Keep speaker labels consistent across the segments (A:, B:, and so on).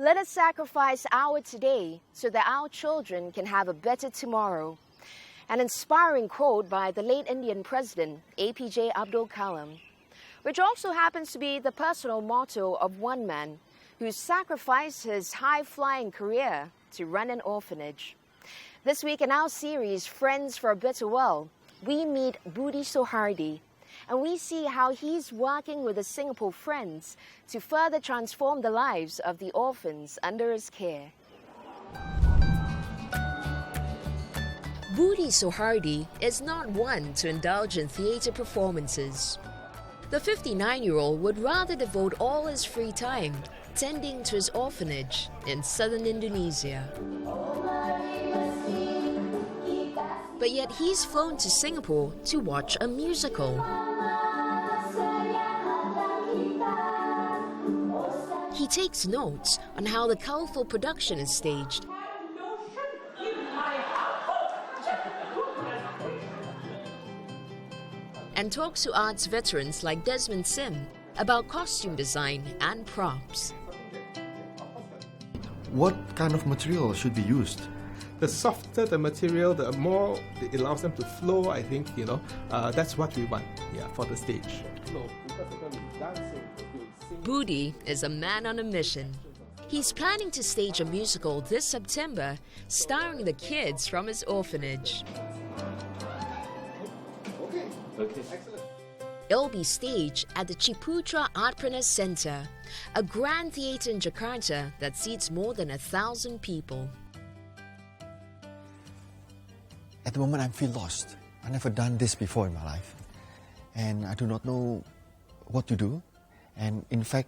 A: Let us sacrifice our today so that our children can have a better tomorrow. An inspiring quote by the late Indian President APJ Abdul Kalam, which also happens to be the personal motto of one man who sacrificed his high-flying career to run an orphanage. This week in our series, Friends for a Better World, we meet Budi Soehardi, and we see how he's working with the Singapore Friends to further transform the lives of the orphans under his care. Budi Soehardi is not one to indulge in theatre performances. The 59-year-old would rather devote all his free time tending to his orphanage in southern Indonesia. But yet he's flown to Singapore to watch a musical. He takes notes on how the colourful production is staged. And talks to arts veterans like Desmond Sim about costume design and props.
B: What kind of material should be used?
C: The softer the material, the more it allows them to flow, I think, that's what we want for the stage.
A: Budi is a man on a mission. He's planning to stage a musical this September starring the kids from his orphanage.
C: Okay, excellent.
A: It'll be staged at the Ciputra Artpreneur Centre, a grand theatre in Jakarta that seats more than 1,000 people.
B: At the moment, I feel lost. I've never done this before in my life. And I do not know what to do. And in fact,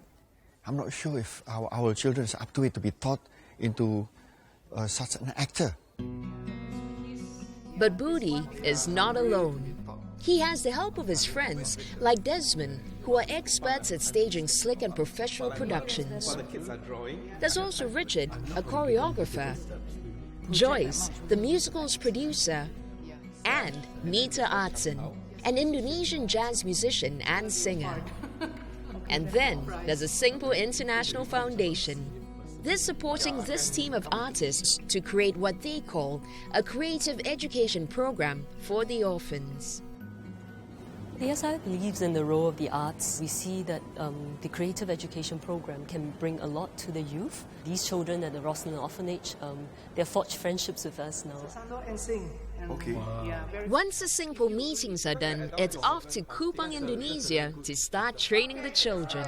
B: I'm not sure if our children are up to it to be taught into such an actor.
A: But Budi is not alone. He has the help of his friends like Desmond, who are experts at staging slick and professional productions. There's also Richard, a choreographer, Joyce, the musical's producer, and Nita Artson, an Indonesian jazz musician and singer. And then there's the Singapore Internationale Foundation. They're supporting this team of artists to create what they call a creative education program for the orphans.
D: The SI believes in the role of the arts. We see that the creative education program can bring a lot to the youth. These children at the Rosslyn Orphanage, they've forged friendships with us now.
B: Okay.
A: Once the Singapore meetings are done, it's off to Kupang, Indonesia to start training the children.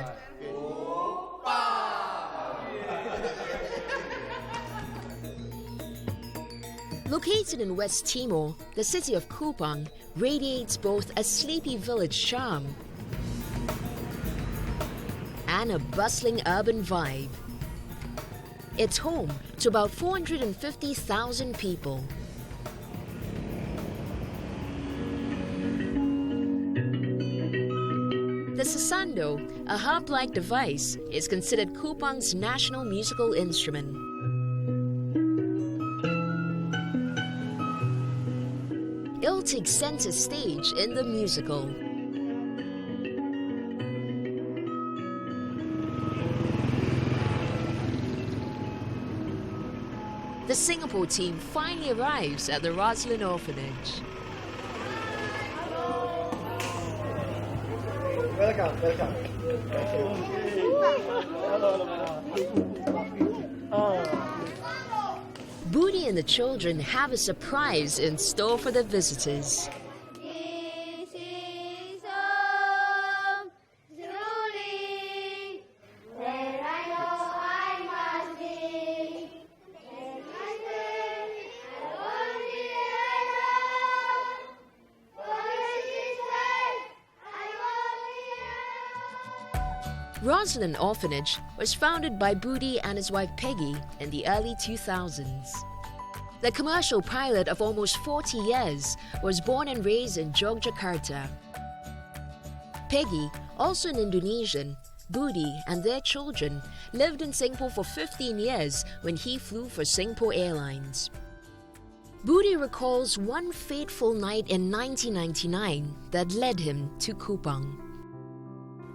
A: Located in West Timor, the city of Kupang radiates both a sleepy village charm and a bustling urban vibe. It's home to about 450,000 people. The sasando, a harp-like device, is considered Kupang's national musical instrument. It'll take center stage in the musical. The Singapore team finally arrives at the Rosslyn Orphanage.
E: Welcome.
A: Budi and the children have a surprise in store for the visitors. Rosslyn Orphanage was founded by Budi and his wife Peggy in the early 2000s. The commercial pilot of almost 40 years was born and raised in Yogyakarta. Peggy, also an Indonesian, Budi and their children lived in Singapore for 15 years when he flew for Singapore Airlines. Budi recalls one fateful night in 1999 that led him to Kupang.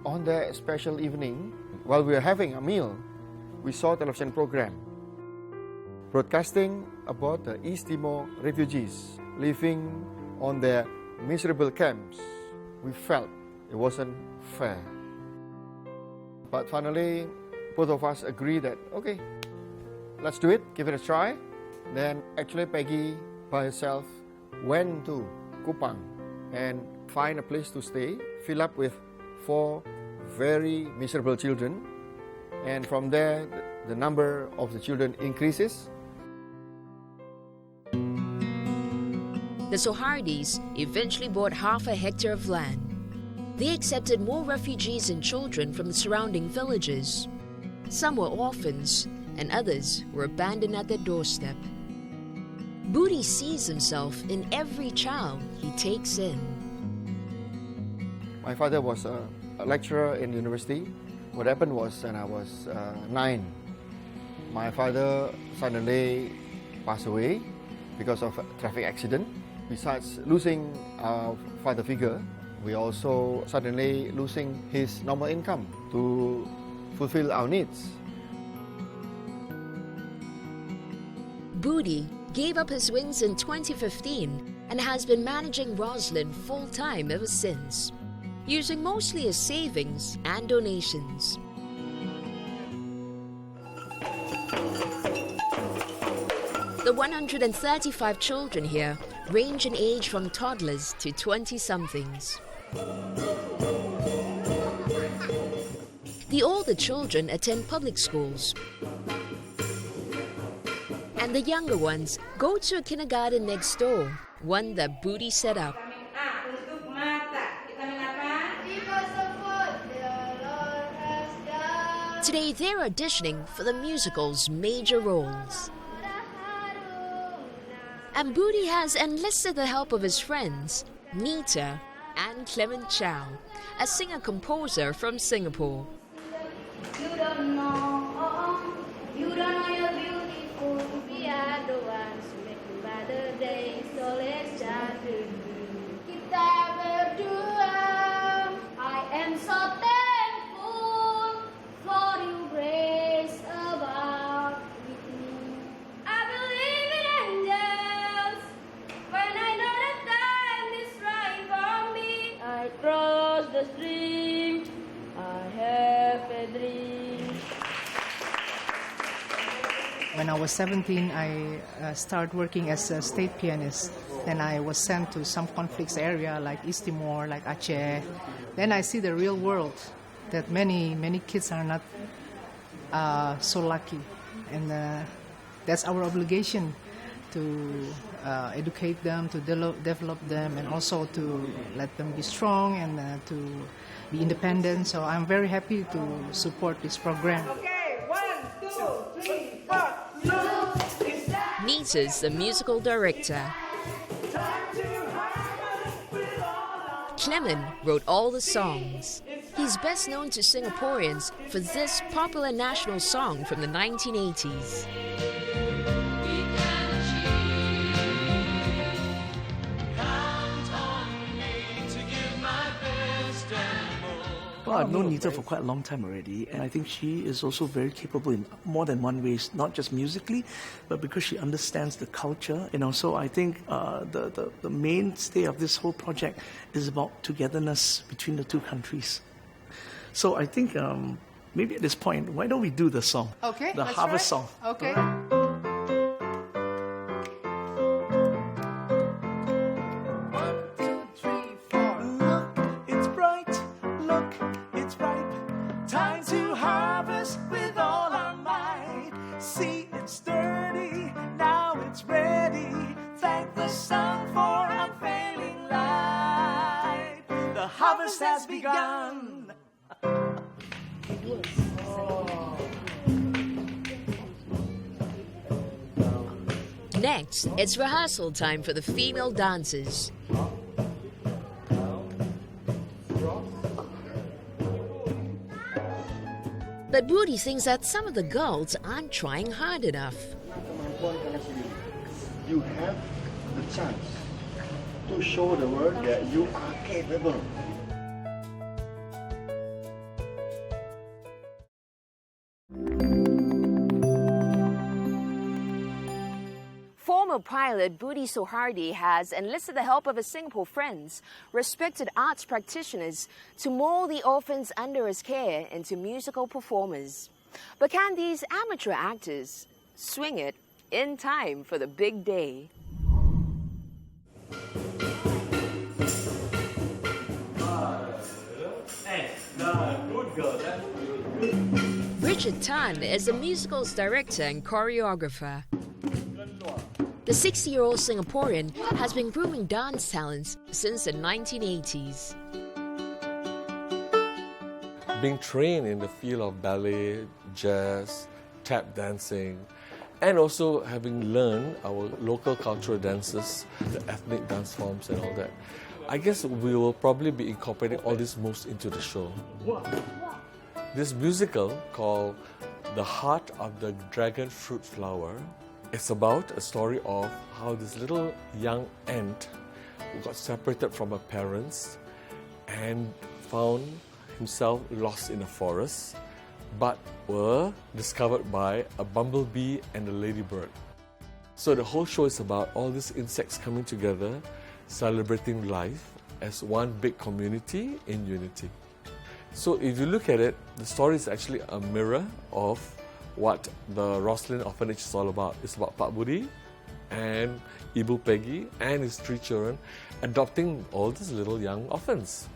E: On that special evening, while we were having a meal,
B: we saw a television program broadcasting about the East Timor refugees living on their miserable camps. We felt it wasn't fair. But finally, both of us agreed that, okay, let's do it, give it a try. Then actually Peggy by herself went to Kupang and find a place to stay, fill up with 4 very miserable children. And from there, the number of the children increases.
A: The Soehardis eventually bought half a hectare of land. They accepted more refugees and children from the surrounding villages. Some were orphans, and others were abandoned at their doorstep. Budi sees himself in every child he takes in.
B: My father was a lecturer in university. What happened was when I was 9, my father suddenly passed away because of a traffic accident. Besides losing our father figure, we also suddenly losing his normal income to fulfill our needs.
A: Budi gave up his wings in 2015 and has been managing Roslyn full-time ever since, using mostly his savings and donations. The 135 children here range in age from toddlers to 20-somethings. The older children attend public schools, and the younger ones go to a kindergarten next door, one that Budi set up. Today they're auditioning for the musical's major roles. And Budi has enlisted the help of his friends, Nita and Clement Chow, a singer-composer from Singapore.
E: You don't know you're beautiful. We are the ones who make you better days. So let's start to do. Kita berdua. I am so thankful for your grace about with me. I believe in angels when I know the time is right for me. I cross the stream. I have a dream.
F: When I was 17, I started working as a state pianist. Then I was sent to some conflicts area like East Timor, like Aceh. Then I see the real world, that many kids are not so lucky. And that's our obligation to educate them, to develop them, and also to let them be strong and to be independent. So I'm very happy to support this program.
E: Okay, 1, 2, 3, 4.
A: Nita's the musical director. Clement wrote all the songs. He's best known to Singaporeans for this popular national song from the 1980s.
G: Well, I've known Nita for quite a long time already, and I think she is also very capable in more than one ways, not just musically, but because she understands the culture. So I think the mainstay of this whole project is about togetherness between the two countries. So I think maybe at this point, why don't we do the song?
F: Okay,
G: the harvest song.
F: Okay.
G: Has begun.
A: Next, it's rehearsal time for the female dancers. But Budi thinks that some of the girls aren't trying hard enough.
B: You have the chance to show the world that you are capable.
A: former pilot Budi Soehardi has enlisted the help of his Singapore friends, respected arts practitioners, to mold the orphans under his care into musical performers. But can these amateur actors swing it in time for the big day? Richard Tan is a musicals director and choreographer. The 60-year-old Singaporean has been grooming dance talents since the 1980s.
H: Being trained in the field of ballet, jazz, tap dancing, and also having learned our local cultural dances, the ethnic dance forms and all that, I guess we will probably be incorporating all these moves into the show. This musical called The Heart of the Dragon Fruit Flower, it's about a story of how this little young ant who got separated from her parents and found himself lost in a forest, but were discovered by a bumblebee and a ladybird. So the whole show is about all these insects coming together, celebrating life as one big community in unity. So if you look at it, the story is actually a mirror of what the Roslyn Orphanage is all about. It's about Pak Budi and Ibu Peggy and his 3 children adopting all these little young orphans.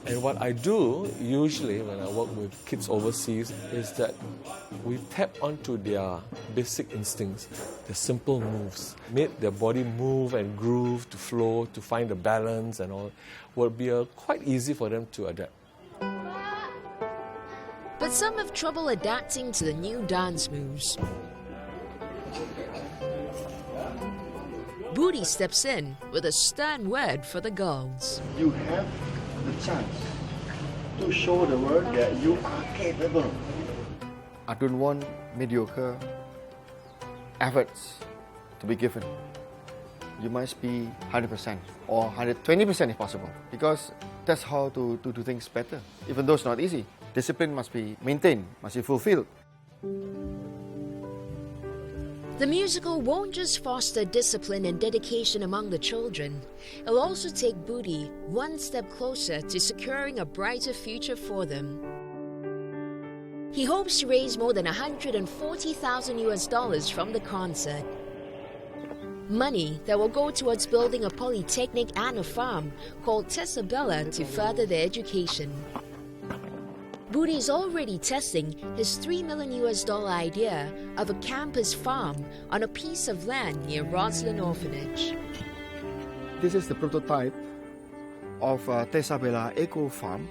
H: And what I do usually when I work with kids overseas is that we tap onto their basic instincts, their simple moves, make their body move and groove to flow, to find the balance and all, will be quite easy for them to adapt.
A: But some have trouble adapting to the new dance moves. Budi steps in with a stern word for the girls.
B: You have the chance to show the world that you are capable. I don't want mediocre efforts to be given. You must be 100% or 120% if possible, because that's how to do things better. Even though it's not easy, discipline must be maintained, must be fulfilled.
A: The musical won't just foster discipline and dedication among the children. It'll also take Budi one step closer to securing a brighter future for them. He hopes to raise more than $140,000 from the concert. Money that will go towards building a polytechnic and a farm called Tesabella to further their education. Budi is already testing his $3 million idea of a campus farm on a piece of land near Roslyn Orphanage.
B: This is the prototype of Tesabella Eco Farm.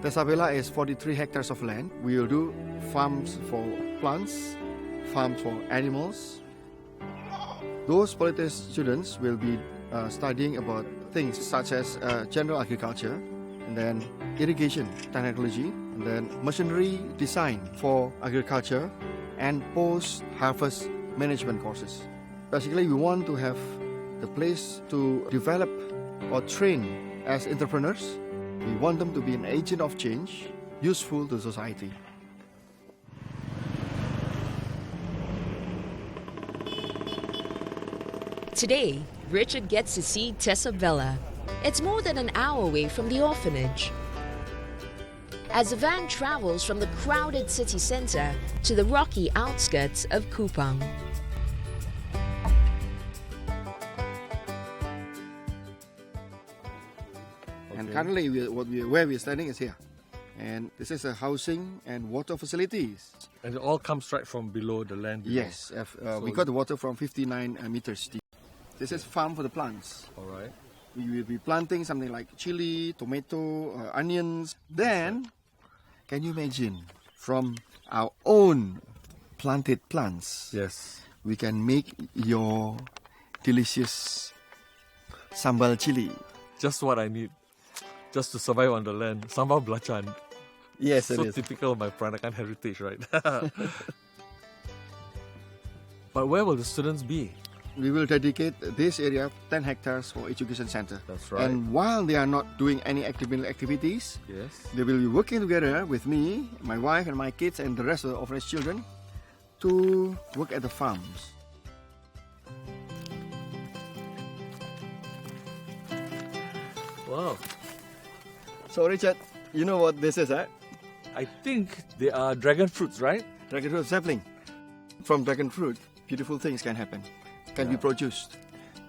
B: Tesabella is 43 hectares of land. We will do farms for plants, farms for animals. Those polytechnic students will be studying about things such as general agriculture, and then irrigation technology, and then machinery design for agriculture, and post-harvest management courses. Basically, we want to have the place to develop or train as entrepreneurs. We want them to be an agent of change, useful to society.
A: Today, Richard gets to see Tesabella. It's more than an hour away from the orphanage. As the van travels from the crowded city centre to the rocky outskirts of Kupang.
B: And currently, where we're standing is here. And this is a housing and water facilities.
H: And it all comes right from below the land below.
B: Yes, we got the water from 59 meters deep. This is farm for the plants.
H: All right.
B: We will be planting something like chili, tomato, onions. Then, can you imagine, from our own planted plants,
H: Yes.
B: we can make your delicious sambal chili.
H: Just what I need. Just to survive on the land. Sambal belacan.
B: Yes,
H: So typical of my Peranakan heritage, right? But where will the students be?
B: we will dedicate this area, 10 hectares, for education center.
H: That's right.
B: And while they are not doing any activities,
H: Yes.
B: they will be working together with me, my wife and my kids and the rest of the orphanage children to work at the farms.
H: Wow.
B: So Richard, you know what this is, eh?
H: I think they are dragon fruits, right?
B: Dragon fruit sapling. From dragon fruit, beautiful things can happen, can be produced.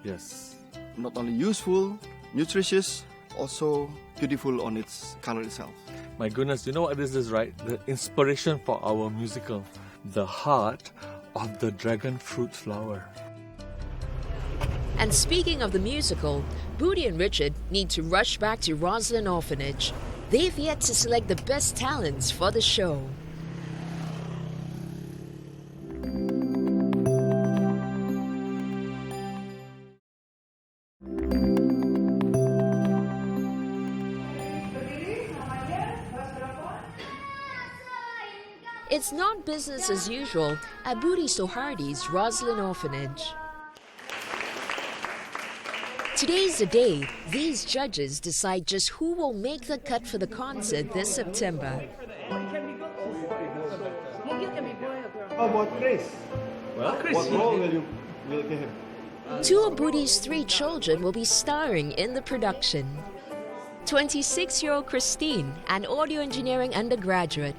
H: Yes.
B: Not only useful, nutritious, also beautiful on its color itself.
H: My goodness, you know what this is, right? The inspiration for our musical. The heart of the dragon fruit flower.
A: And speaking of the musical, Budi and Richard need to rush back to Roslyn Orphanage. They've yet to select the best talents for the show. It's not business as usual at Budi Soehardi's Roslyn Orphanage. Today's the day these judges decide just who will make the cut for the concert this September.
B: How about Chris?
H: Well,
B: What role will you give him?
A: Two of Budi's 3 children will be starring in the production. 26-year-old Christine, an audio engineering undergraduate,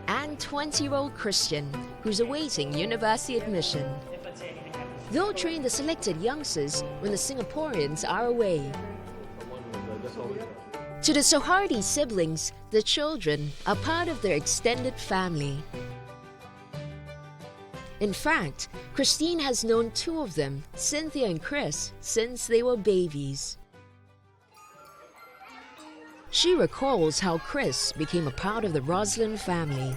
A: and 20-year-old Christian, who's awaiting university admission. They'll train the selected youngsters when the Singaporeans are away. To the Soehardi siblings, the children are part of their extended family. In fact, Christine has known 2 of them, Cynthia and Chris, since they were babies. She recalls how Chris became a part of the Roslyn family.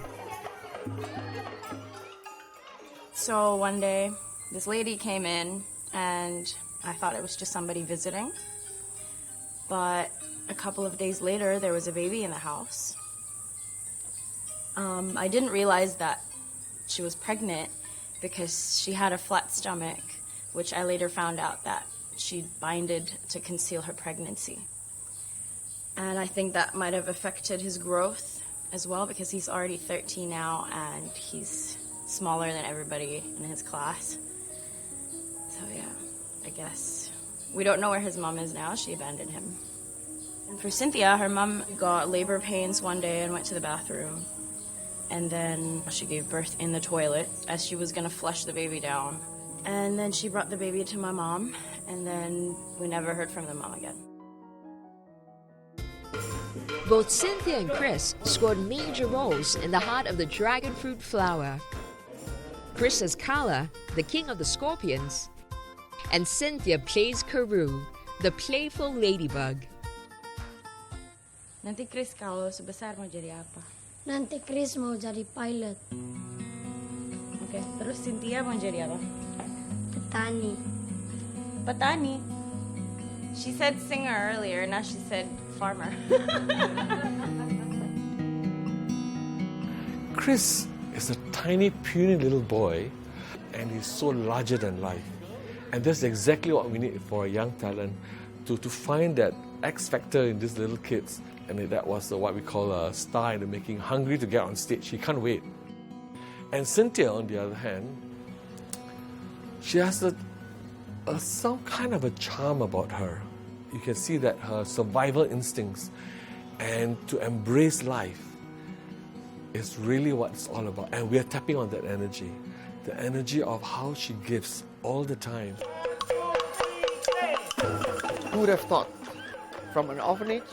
I: So one day, this lady came in and I thought it was just somebody visiting. But a couple of days later, there was a baby in the house. I didn't realize that she was pregnant because she had a flat stomach, which I later found out that she binded to conceal her pregnancy. And I think that might have affected his growth as well because he's already 13 now and he's smaller than everybody in his class. So yeah, I guess. We don't know where his mom is now. She abandoned him. And for Cynthia, her mom got labor pains one day and went to the bathroom. And then she gave birth in the toilet as she was going to flush the baby down. And then she brought the baby to my mom, and then we never heard from the mom again.
A: Both Cynthia and Chris scored major roles in the heart of the dragon fruit flower. Chris as Kala, the king of the scorpions, and Cynthia plays Karu, the playful ladybug.
I: Nanti Chris kalau sebesar mau jadi apa?
E: Nanti Chris mau jadi pilot,
I: Oke, terus Cynthia mau jadi apa?
E: petani.
I: Petani. She said singer earlier, now she said farmer.
H: Chris is a tiny, puny little boy, and he's so larger than life. And that's exactly what we need for a young talent, to find that X factor in these little kids. And that was what we call a star in the making, hungry to get on stage. She can't wait. And Cynthia, on the other hand, she has some kind of a charm about her. You can see that her survival instincts and to embrace life is really what it's all about. And we are tapping on that energy, the energy of how she gives all the time.
B: Who would have thought from an orphanage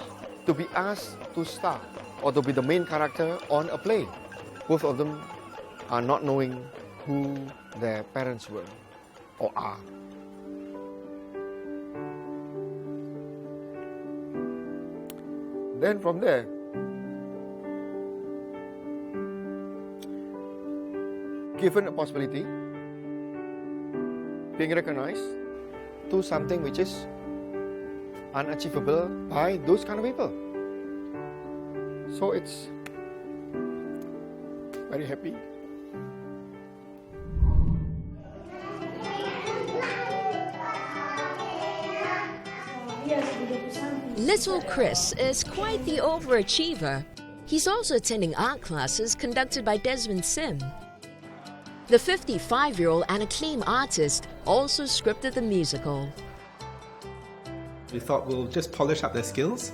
B: to be asked to star or to be the main character on a play? Both of them are not knowing who their parents were or are. Then from there, given a possibility, being recognized to something which is unachievable by those kind of people. So it's very happy.
A: Little Chris is quite the overachiever. He's also attending art classes conducted by Desmond Sim. The 55-year-old and acclaimed artist also scripted the musical.
C: We thought we'll just polish up their skills.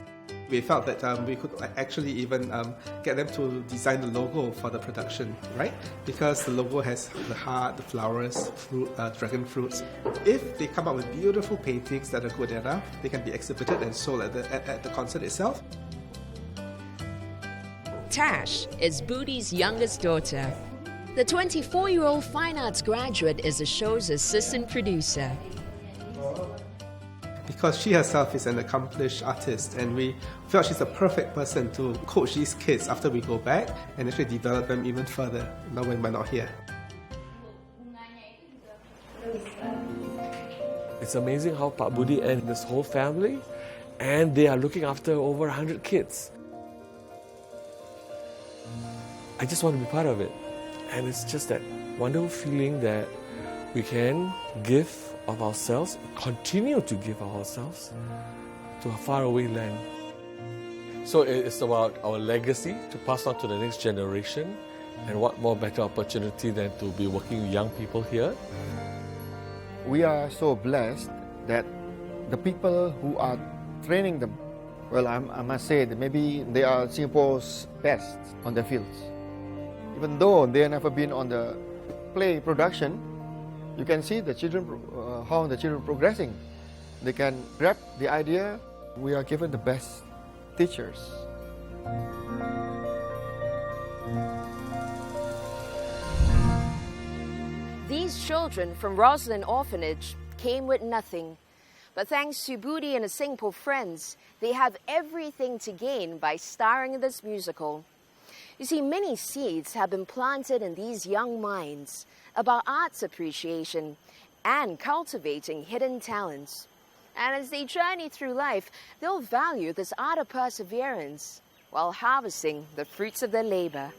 C: We felt that we could actually even get them to design the logo for the production, right? Because the logo has the heart, the flowers, fruit, dragon fruits. If they come up with beautiful paintings that are good enough, they can be exhibited and sold at the concert itself.
A: Tash is Budi's youngest daughter. The 24-year-old fine arts graduate is the show's assistant producer.
C: Because she herself is an accomplished artist, and we felt she's the perfect person to coach these kids after we go back and actually develop them even further now when we're not here.
H: It's amazing how Pak Budi and this whole family, and they are looking after over 100 kids. I just want to be part of it. And it's just that wonderful feeling that we can give of ourselves, continue to give of ourselves to a faraway land. So it's about our legacy to pass on to the next generation, and what more better opportunity than to be working with young people here.
B: We are so blessed that the people who are training them, well, I must say that maybe they are Singapore's best on their fields. Even though they have never been on the play production, you can see the children, how the children progressing. They can grab the idea. We are given the best teachers.
A: These children from Roslyn Orphanage came with nothing. But thanks to Budi and his Singapore friends, they have everything to gain by starring in this musical. You see, many seeds have been planted in these young minds about arts appreciation and cultivating hidden talents. And as they journey through life, they'll value this art of perseverance while harvesting the fruits of their labor.